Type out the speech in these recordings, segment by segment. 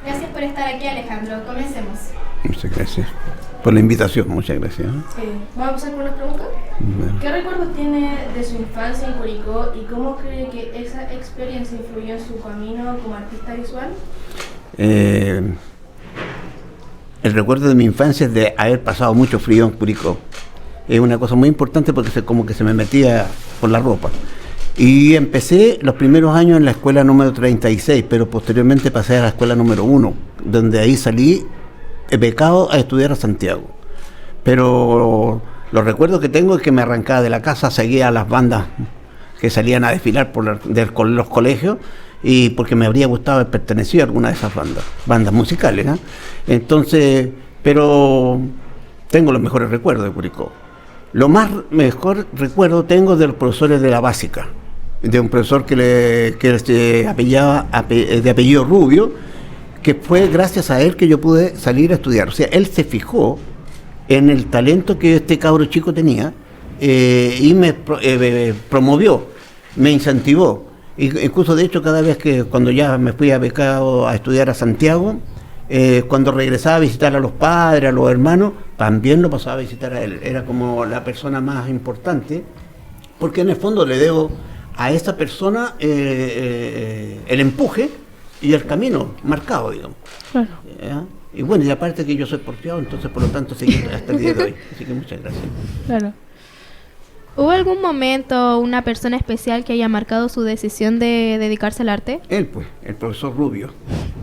Gracias por estar aquí, Alejandro. Comencemos. Muchas gracias por la invitación, muchas gracias. ¿Vamos a pasar con unas preguntas? Bueno. ¿Qué recuerdos tiene de su infancia en Curicó y cómo cree que esa experiencia influyó en su camino como artista visual? El recuerdo de mi infancia es de haber pasado mucho frío en Curicó. Es una cosa muy importante porque como que se me metía por la ropa. Y empecé los primeros años en la escuela número 36, pero posteriormente pasé a la escuela número 1, donde ahí salí becado a estudiar a Santiago. Pero los recuerdos que tengo es que me arrancaba de la casa, seguía a las bandas que salían a desfilar por los colegios, y porque me habría gustado haber pertenecido a alguna de esas bandas musicales, ¿no? Entonces, pero tengo los mejores recuerdos de Curicó. Lo mejor recuerdo tengo de los profesores de la básica, de un profesor que se apellidaba de apellido Rubio, que fue gracias a él que yo pude salir a estudiar. O sea, él se fijó en el talento que este cabro chico tenía y me promovió, me incentivó. Incluso, de hecho, cada vez que cuando ya me fui a becado a estudiar a Santiago, cuando regresaba a visitar a los padres, a los hermanos, también lo pasaba a visitar a él. Era como la persona más importante, porque en el fondo le debo a esa persona el empuje y el camino marcado, digamos. Claro. Y bueno, y aparte que yo soy porfiado, entonces por lo tanto seguí hasta el día de hoy. Así que muchas gracias. Claro. ¿Hubo algún momento, una persona especial que haya marcado su decisión de dedicarse al arte? Él, pues, el profesor Rubio,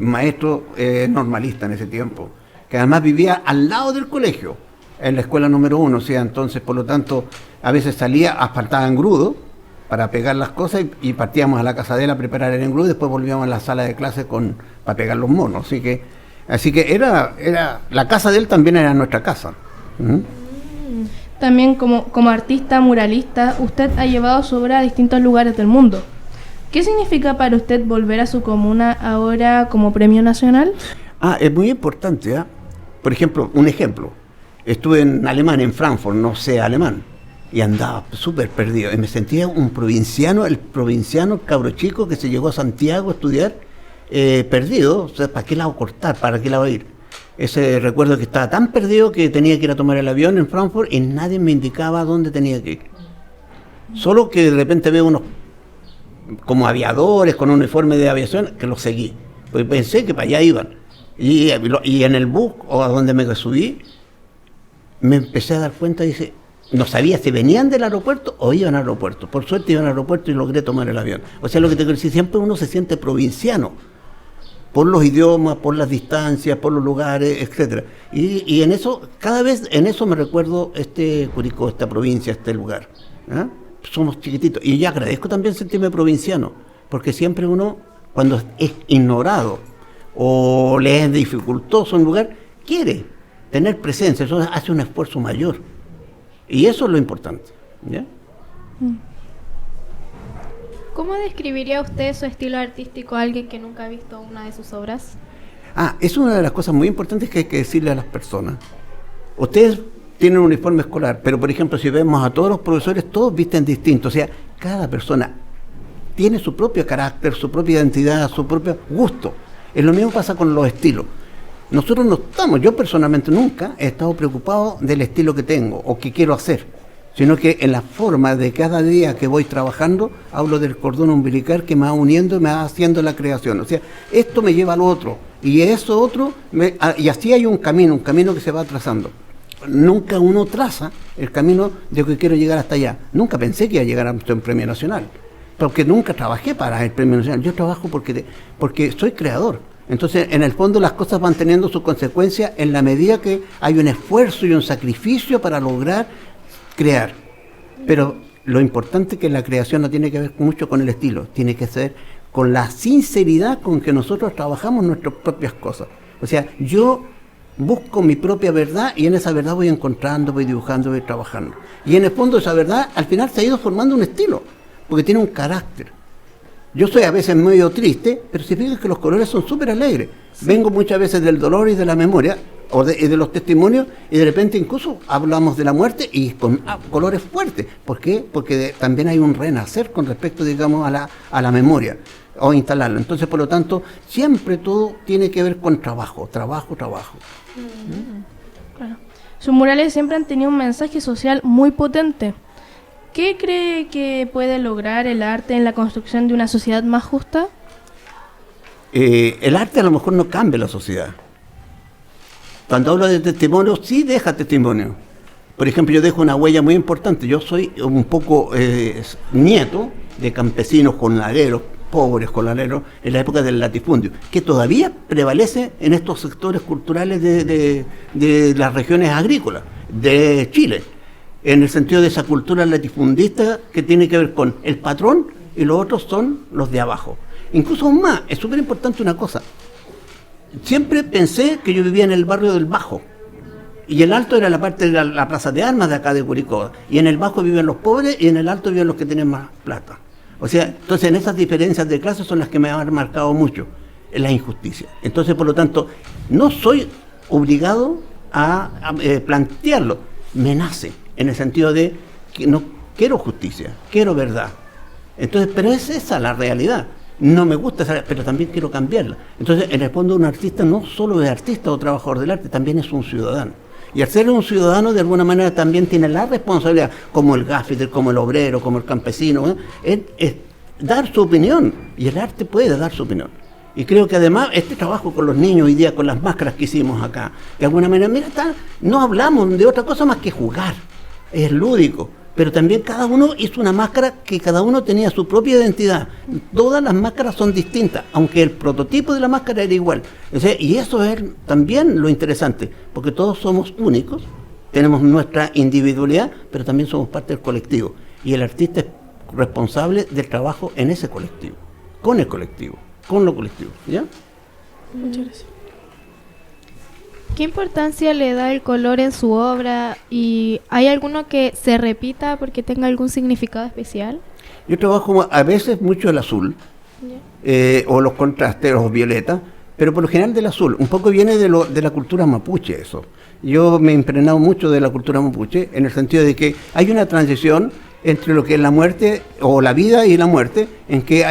maestro normalista en ese tiempo, que además vivía al lado del colegio, en la escuela número 1, o sea, entonces, por lo tanto, a veces salía, asfaltaba engrudo para pegar las cosas y partíamos a la casa de él a preparar el engrudo y después volvíamos a la sala de clases para pegar los monos. Así que era la casa de él también era nuestra casa. También como artista muralista, usted ha llevado su obra a distintos lugares del mundo. ¿Qué significa para usted volver a su comuna ahora como premio nacional? Es muy importante, ¿eh? Por ejemplo, un ejemplo. Estuve en Alemania, en Frankfurt, no sé alemán, y andaba súper perdido. Y me sentía un provinciano, el provinciano cabro chico que se llegó a Santiago a estudiar, perdido. O sea, ¿para qué lado cortar? ¿Para qué lado ir? Ese recuerdo que estaba tan perdido que tenía que ir a tomar el avión en Frankfurt y nadie me indicaba dónde tenía que ir. Solo que de repente veo unos como aviadores con un uniforme de aviación que los seguí. Pues pensé que para allá iban. Y en el bus o a donde me subí, me empecé a dar cuenta y dice, no sabía si venían del aeropuerto o iban al aeropuerto. Por suerte iban al aeropuerto y logré tomar el avión. O sea, lo que te quiero decir, siempre uno se siente provinciano. Por los idiomas, por las distancias, por los lugares, etcétera. Y en eso, cada vez en eso me recuerdo Curicó, esta provincia, este lugar. Somos chiquititos. Y yo agradezco también sentirme provinciano, porque siempre uno, cuando es ignorado o le es dificultoso un lugar, quiere tener presencia, eso hace un esfuerzo mayor. Y eso es lo importante. ¿Ya? ¿Cómo describiría usted su estilo artístico a alguien que nunca ha visto una de sus obras? Es una de las cosas muy importantes que hay que decirle a las personas. Ustedes tienen un uniforme escolar, pero por ejemplo, si vemos a todos los profesores, todos visten distinto. O sea, cada persona tiene su propio carácter, su propia identidad, su propio gusto. Lo mismo pasa con los estilos. Nosotros no estamos, yo personalmente nunca he estado preocupado del estilo que tengo o que quiero hacer, sino que en la forma de cada día que voy trabajando, hablo del cordón umbilical que me va uniendo y me va haciendo la creación. O sea, esto me lleva al otro, y eso otro, y así hay un camino que se va trazando. Nunca uno traza el camino de que quiero llegar hasta allá. Nunca pensé que iba a llegar a un premio nacional, porque nunca trabajé para el premio nacional. Yo trabajo porque soy creador. Entonces, en el fondo, las cosas van teniendo sus consecuencias en la medida que hay un esfuerzo y un sacrificio para lograr crear. Pero lo importante es que la creación no tiene que ver mucho con el estilo, tiene que ser con la sinceridad con que nosotros trabajamos nuestras propias cosas. O sea, yo busco mi propia verdad y en esa verdad voy encontrando, voy dibujando, voy trabajando. Y en el fondo esa verdad al final se ha ido formando un estilo, porque tiene un carácter. Yo soy a veces medio triste, pero si fijas que los colores son súper alegres. Sí. Vengo muchas veces del dolor y de la memoria, o de los testimonios, y de repente incluso hablamos de la muerte y con colores fuertes. ¿Por qué? Porque también hay un renacer con respecto, digamos, a la memoria. o instalarlo. Entonces, por lo tanto, siempre todo tiene que ver con trabajo. Claro. Sus murales siempre han tenido un mensaje social muy potente. ¿Qué cree que puede lograr el arte en la construcción de una sociedad más justa? El arte a lo mejor no cambia la sociedad. Cuando hablo de testimonio, sí deja testimonio. Por ejemplo, yo dejo una huella muy importante. Yo soy un poco nieto de campesinos jornaleros, pobres jornaleros, en la época del latifundio, que todavía prevalece en estos sectores culturales de las regiones agrícolas de Chile, en el sentido de esa cultura latifundista que tiene que ver con el patrón y los otros son los de abajo. Incluso aún más, es súper importante una cosa. Siempre pensé que yo vivía en el barrio del Bajo, y el alto era la parte de la plaza de armas de acá de Curicó, y en el Bajo vivían los pobres y en el alto vivían los que tienen más plata. O sea, entonces en esas diferencias de clases son las que me han marcado mucho, en la injusticia. Entonces, por lo tanto, no soy obligado a plantearlo, me nace, en el sentido de que no quiero justicia, quiero verdad. Entonces, pero es esa la realidad. No me gusta esa, pero también quiero cambiarla. Entonces, en el fondo, un artista no solo es artista o trabajador del arte, también es un ciudadano. Y al ser un ciudadano, de alguna manera, también tiene la responsabilidad, como el gaffiter, como el obrero, como el campesino, es dar su opinión. Y el arte puede dar su opinión. Y creo que además, este trabajo con los niños hoy día, con las máscaras que hicimos acá, de alguna manera, mira, no hablamos de otra cosa más que jugar. Es lúdico. Pero también cada uno hizo una máscara que cada uno tenía su propia identidad. Todas las máscaras son distintas, aunque el prototipo de la máscara era igual. O sea, y eso es también lo interesante, porque todos somos únicos, tenemos nuestra individualidad, pero también somos parte del colectivo. Y el artista es responsable del trabajo en ese colectivo, con el colectivo, con lo colectivo. ¿Ya? Muchas gracias. ¿Qué importancia le da el color en su obra? ¿Y hay alguno que se repita porque tenga algún significado especial? Yo trabajo a veces mucho el azul, o los contrastes, los violetas, pero por lo general del azul. Un poco viene de la cultura mapuche eso. Yo me he impregnado mucho de la cultura mapuche, en el sentido de que hay una transición entre lo que es la muerte, o la vida y la muerte, en que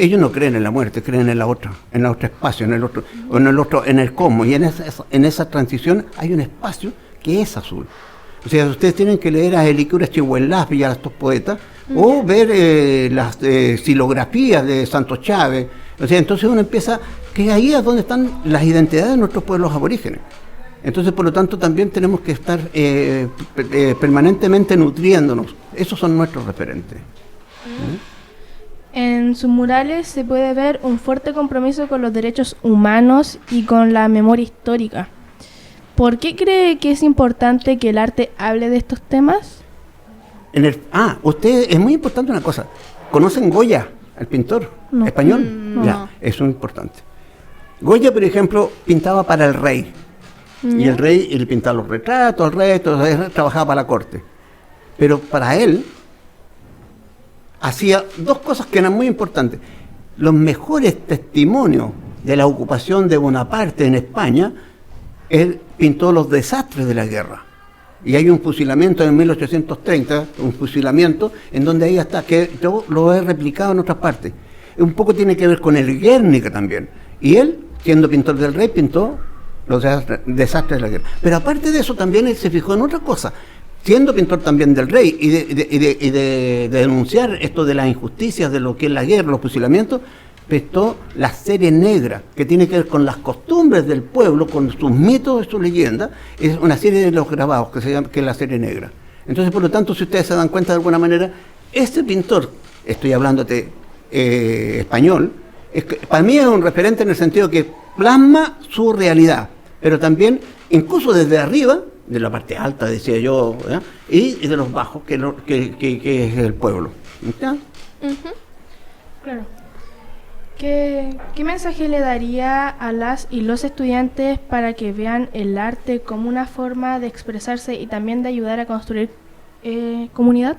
ellos no creen en la muerte, creen en la otra, en el otro espacio, en el cosmos, y en esa transición hay un espacio que es azul. O sea, ustedes tienen que leer a Helicura Chihuahua y a estos poetas, o ver las silografías de Santos Chávez. O sea, entonces uno empieza, que ahí es donde están las identidades de nuestros pueblos aborígenes. Entonces, por lo tanto, también tenemos que estar permanentemente nutriéndonos. Esos son nuestros referentes. En sus murales se puede ver un fuerte compromiso con los derechos humanos y con la memoria histórica. ¿Por qué cree que es importante que el arte hable de estos temas? Usted, es muy importante una cosa. ¿Conocen Goya, el pintor español? No. Ya, eso es importante. Goya, por ejemplo, pintaba para el rey. Y el rey, él pintaba los retratos, trabajaba para la corte. Pero para él, hacía dos cosas que eran muy importantes. Los mejores testimonios de la ocupación de Bonaparte en España, él pintó los desastres de la guerra. Y hay un fusilamiento en 1830, un fusilamiento en donde ahí está, que yo lo he replicado en otras partes. Un poco tiene que ver con el Guernica también. Y él, siendo pintor del rey, pintó los desastres de la guerra. Pero aparte de eso, también él se fijó en otra cosa. Siendo pintor también del rey y de denunciar esto de las injusticias de lo que es la guerra, los fusilamientos, pintó la serie negra, que tiene que ver con las costumbres del pueblo, con sus mitos y sus leyendas. Es una serie de los grabados que es la serie negra. Entonces, por lo tanto, si ustedes se dan cuenta de alguna manera, este pintor, estoy hablándote español, para mí es un referente en el sentido que plasma su realidad, pero también, incluso desde arriba, de la parte alta, decía yo, y de los bajos, que es el pueblo. ¿Ya? Claro. ¿Qué mensaje le daría a las y los estudiantes para que vean el arte como una forma de expresarse y también de ayudar a construir comunidad?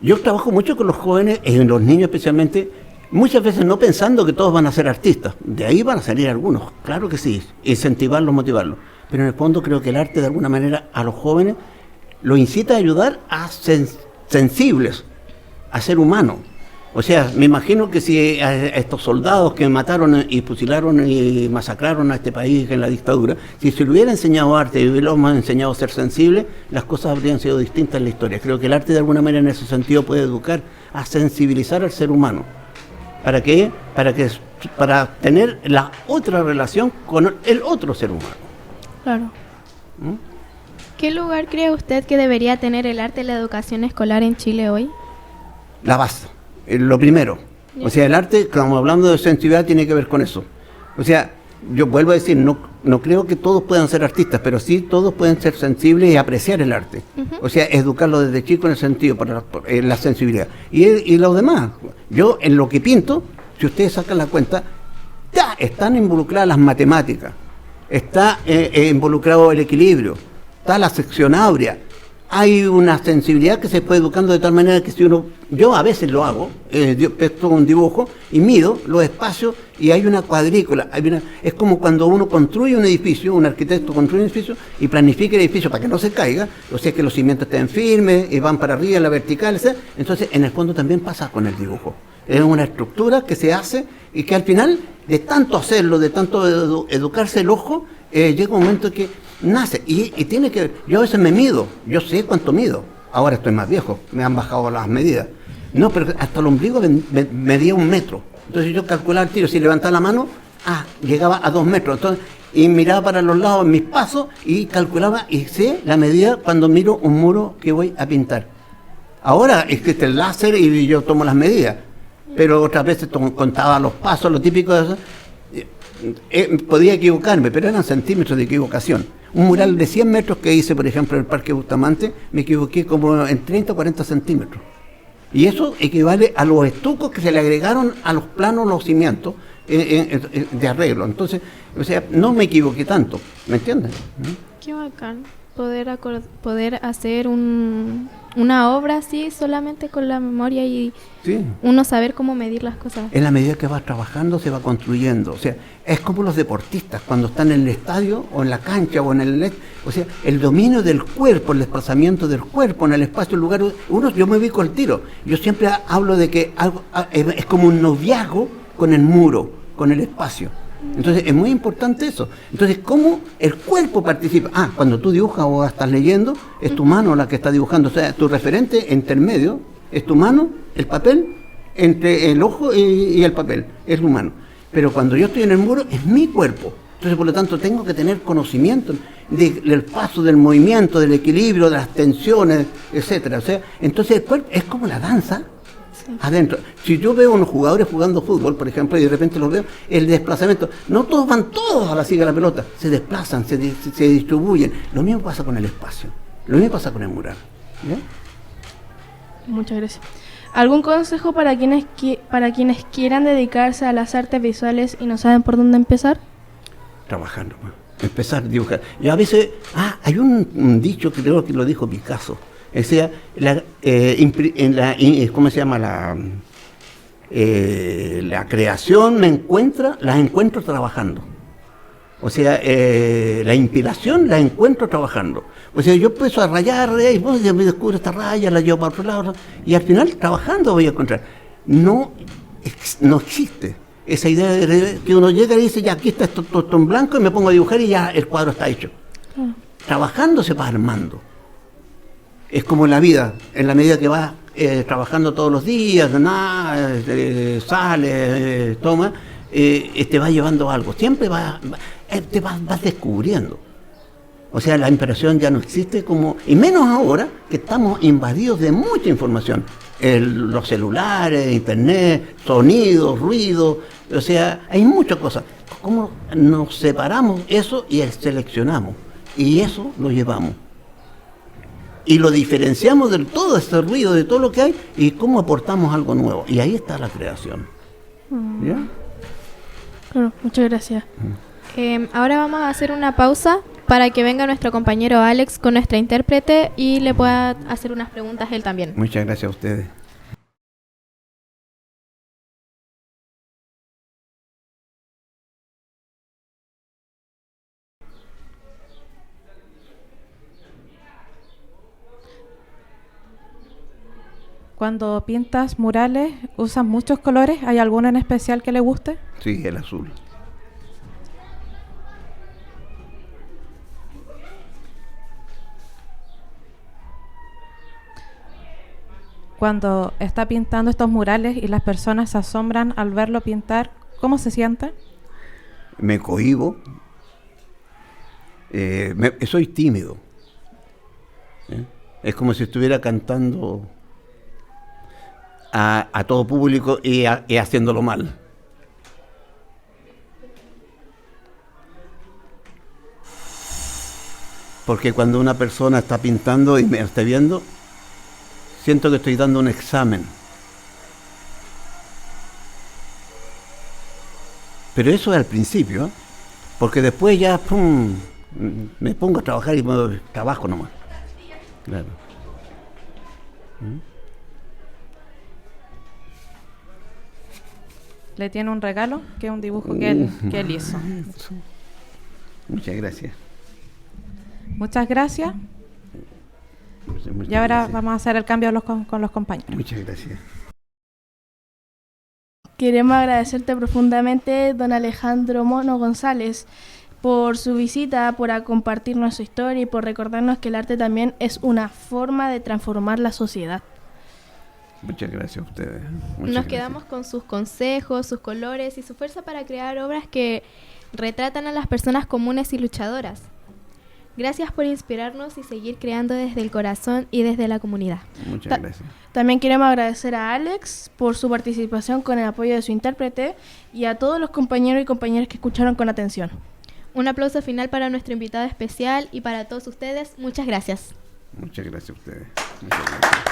Yo trabajo mucho con los jóvenes, y los niños especialmente, muchas veces no pensando que todos van a ser artistas. De ahí van a salir algunos, claro que sí, incentivarlos, motivarlos. Pero en el fondo creo que el arte de alguna manera a los jóvenes lo incita a ayudar a sensibles, a ser humanos. O sea, me imagino que si a estos soldados que mataron y fusilaron y masacraron a este país en la dictadura, si se le hubiera enseñado arte y le hubiéramos enseñado a ser sensible, las cosas habrían sido distintas en la historia. Creo que el arte de alguna manera en ese sentido puede educar a sensibilizar al ser humano. ¿Para qué? Para tener la otra relación con el otro ser humano. Claro. ¿Mm? ¿Qué lugar cree usted que debería tener el arte en la educación escolar en Chile hoy? La base, lo primero. O sea, el arte, como hablando de sensibilidad, tiene que ver con eso. O sea, yo vuelvo a decir, no creo que todos puedan ser artistas, pero sí todos pueden ser sensibles y apreciar el arte. O sea, educarlo desde chico en el sentido, en la sensibilidad. Y los demás, yo en lo que pinto, si ustedes sacan la cuenta, ya están involucradas las matemáticas, está involucrado el equilibrio, está la sección áurea. Hay una sensibilidad que se puede educando de tal manera que si yo a veces lo hago, yo pongo un dibujo y mido los espacios y hay una cuadrícula, es como cuando uno construye un edificio, un arquitecto construye un edificio y planifica el edificio para que no se caiga, o sea que los cimientos estén firmes y van para arriba en la vertical, etc. Entonces en el fondo también pasa con el dibujo. Es una estructura que se hace y que al final, de tanto hacerlo, de tanto educarse el ojo, llega un momento que nace y tiene que ver. Yo a veces me mido, yo sé cuánto mido, ahora estoy más viejo, me han bajado las medidas. No, pero hasta el ombligo medía 1 metro. Entonces yo calculaba el tiro, si levantaba la mano, llegaba a 2 metros. Entonces, y miraba para los lados en mis pasos y calculaba y sé la medida cuando miro un muro que voy a pintar. Ahora existe el láser y yo tomo las medidas, pero otras veces contaba los pasos, lo típico de eso. Podía equivocarme, pero eran centímetros de equivocación. Un mural de 100 metros que hice, por ejemplo, en el Parque Bustamante, me equivoqué como en 30 o 40 centímetros. Y eso equivale a los estucos que se le agregaron a los planos, los cimientos de arreglo. Entonces, o sea, no me equivoqué tanto, ¿me entiendes? Qué bacán poder hacer una obra así solamente con la memoria y Sí. uno saber cómo medir las cosas. En la medida que vas trabajando se va construyendo. O sea, es como los deportistas cuando están en el estadio o en la cancha o en el... O sea, el dominio del cuerpo, el desplazamiento del cuerpo en el espacio, el lugar... yo me ubico al tiro. Yo siempre hablo de que algo es como un noviazgo con el muro, con el espacio. Entonces es muy importante eso. Entonces, ¿cómo el cuerpo participa? Cuando tú dibujas o estás leyendo, es tu mano la que está dibujando. O sea, tu referente intermedio es tu mano, el papel, entre el ojo y el papel, es lo humano. Pero cuando yo estoy en el muro, es mi cuerpo. Entonces, por lo tanto, tengo que tener conocimiento del paso, del movimiento, del equilibrio, de las tensiones, etcétera. O sea, entonces el cuerpo es como la danza. Sí. Adentro. Si yo veo a unos jugadores jugando fútbol, por ejemplo, y de repente los veo, el desplazamiento, no todos van todos a la siga de la pelota, se desplazan, se distribuyen. Lo mismo pasa con el espacio, lo mismo pasa con el mural. ¿Ya? Muchas gracias. ¿Algún consejo para quienes quieran dedicarse a las artes visuales y no saben por dónde empezar? Trabajando, empezar a dibujar. Y a veces, hay un dicho que creo que lo dijo Picasso. O sea, ¿cómo se llama? La creación la encuentro trabajando. O sea, la inspiración la encuentro trabajando. O sea, yo empiezo a rayar y me descubro esta raya, la llevo para otro lado, y al final trabajando voy a encontrar. No existe esa idea de que uno llega y dice, ya aquí está esto en blanco y me pongo a dibujar y ya el cuadro está hecho. Trabajando se va armando. Es como la vida, en la medida que vas trabajando todos los días, sales, tomas, te va llevando algo. Siempre te vas descubriendo. O sea, la inspiración ya no existe y menos ahora que estamos invadidos de mucha información. Los celulares, internet, sonidos, ruidos, o sea, hay muchas cosas. ¿Cómo nos separamos eso y seleccionamos? Y eso lo llevamos. Y lo diferenciamos de todo este ruido, de todo lo que hay, y cómo aportamos algo nuevo. Y ahí está la creación. ¿Ya? Claro, muchas gracias. Ahora vamos a hacer una pausa para que venga nuestro compañero Alex con nuestra intérprete y le pueda hacer unas preguntas él también. Muchas gracias a ustedes. Cuando pintas murales, ¿usas muchos colores? ¿Hay alguno en especial que le guste? Sí, el azul. Cuando está pintando estos murales y las personas se asombran al verlo pintar, ¿cómo se siente? Me cohíbo. Soy tímido. Es como si estuviera cantando a todo público y haciéndolo mal. Porque cuando una persona está pintando y me está viendo, siento que estoy dando un examen. Pero eso es al principio, ¿eh? Porque después ya ¡pum!, me pongo a trabajar y trabajo nomás. Claro. Le tiene un regalo, que es un dibujo que él hizo. Muchas gracias. Muchas gracias. Muchas Y ahora gracias. vamos a hacer el cambio con los compañeros. Muchas gracias. Queremos agradecerte profundamente, don Alejandro Mono González, por su visita, por compartirnos su historia y por recordarnos que el arte también es una forma de transformar la sociedad. Muchas gracias a ustedes. Nos quedamos con sus consejos, sus colores y su fuerza para crear obras que retratan a las personas comunes y luchadoras. Gracias por inspirarnos y seguir creando desde el corazón y desde la comunidad. Muchas gracias. También queremos agradecer a Alex por su participación con el apoyo de su intérprete y a todos los compañeros y compañeras que escucharon con atención. Un aplauso final para nuestro invitado especial y para todos ustedes. Muchas gracias. Muchas gracias a ustedes. Muchas gracias.